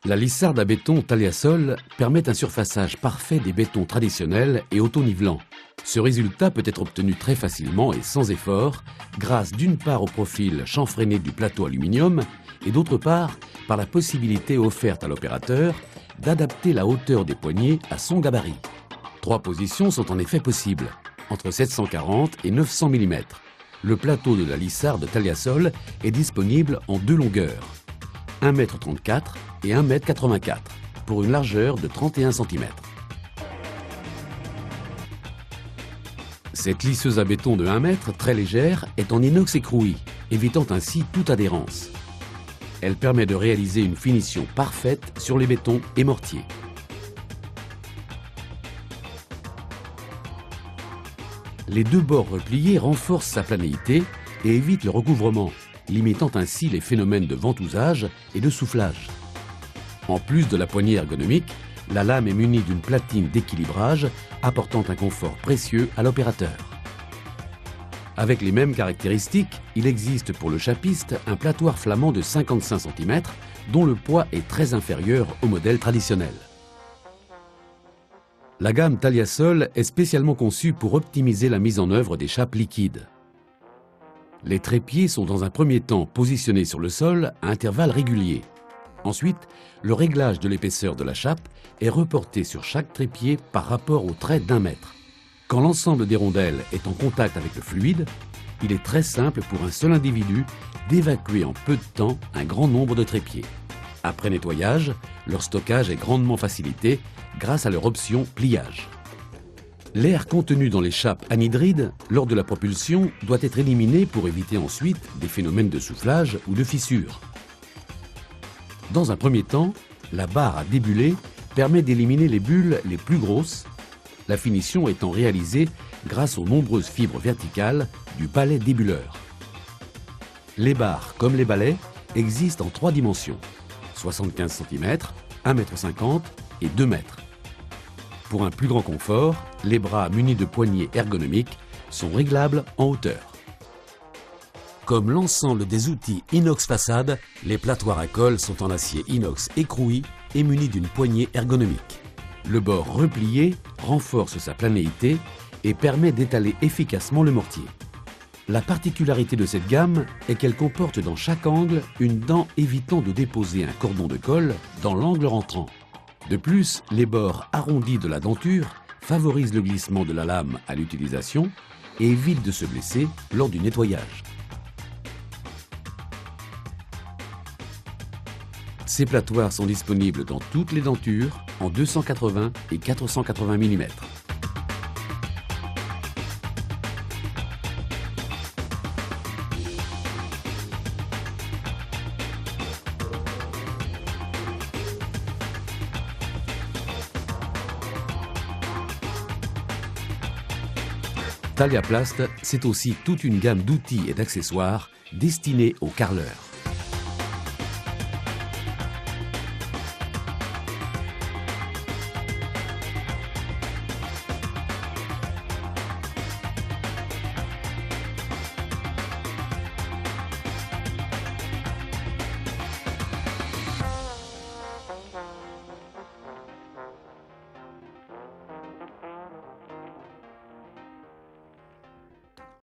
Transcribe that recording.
La lissarde à béton Taliasol permet un surfaçage parfait des bétons traditionnels et auto-nivelants. Ce résultat peut être obtenu très facilement et sans effort, grâce d'une part au profil chanfreiné du plateau aluminium et d'autre part par la possibilité offerte à l'opérateur d'adapter la hauteur des poignées à son gabarit. 3 positions sont en effet possibles, entre 740 et 900 mm. Le plateau de la lissarde Taliasol est disponible en 2 longueurs, 1,34 m et 1,84 m, pour une largeur de 31 cm. Cette lisseuse à béton de 1 m, très légère, est en inox écroui, évitant ainsi toute adhérence. Elle permet de réaliser une finition parfaite sur les bétons et mortiers. Les 2 bords repliés renforcent sa planéité et évitent le recouvrement, limitant ainsi les phénomènes de ventousage et de soufflage. En plus de la poignée ergonomique, la lame est munie d'une platine d'équilibrage apportant un confort précieux à l'opérateur. Avec les mêmes caractéristiques, il existe pour le chapiste un platoir flamand de 55 cm dont le poids est très inférieur au modèle traditionnel. La gamme Taliasol est spécialement conçue pour optimiser la mise en œuvre des chapes liquides. Les trépieds sont dans un premier temps positionnés sur le sol à intervalles réguliers. Ensuite, le réglage de l'épaisseur de la chape est reporté sur chaque trépied par rapport au trait d'1 mètre. Quand l'ensemble des rondelles est en contact avec le fluide, il est très simple pour un seul individu d'évacuer en peu de temps un grand nombre de trépieds. Après nettoyage, leur stockage est grandement facilité grâce à leur option pliage. L'air contenu dans les chapes anhydrides lors de la propulsion doit être éliminé pour éviter ensuite des phénomènes de soufflage ou de fissure. Dans un premier temps, la barre à débuller permet d'éliminer les bulles les plus grosses, la finition étant réalisée grâce aux nombreuses fibres verticales du balai débuleur. Les barres, comme les balais, existent en 3 dimensions, 75 cm, 1,50 m et 2 m. Pour un plus grand confort, les bras munis de poignées ergonomiques sont réglables en hauteur. Comme l'ensemble des outils inox façade, les platoirs à colle sont en acier inox écroui et munis d'une poignée ergonomique. Le bord replié renforce sa planéité et permet d'étaler efficacement le mortier. La particularité de cette gamme est qu'elle comporte dans chaque angle une dent évitant de déposer un cordon de colle dans l'angle rentrant. De plus, les bords arrondis de la denture favorisent le glissement de la lame à l'utilisation et évitent de se blesser lors du nettoyage. Ces platoirs sont disponibles dans toutes les dentures en 280 et 480 mm. Taliaplast, c'est aussi toute une gamme d'outils et d'accessoires destinés aux carreleurs.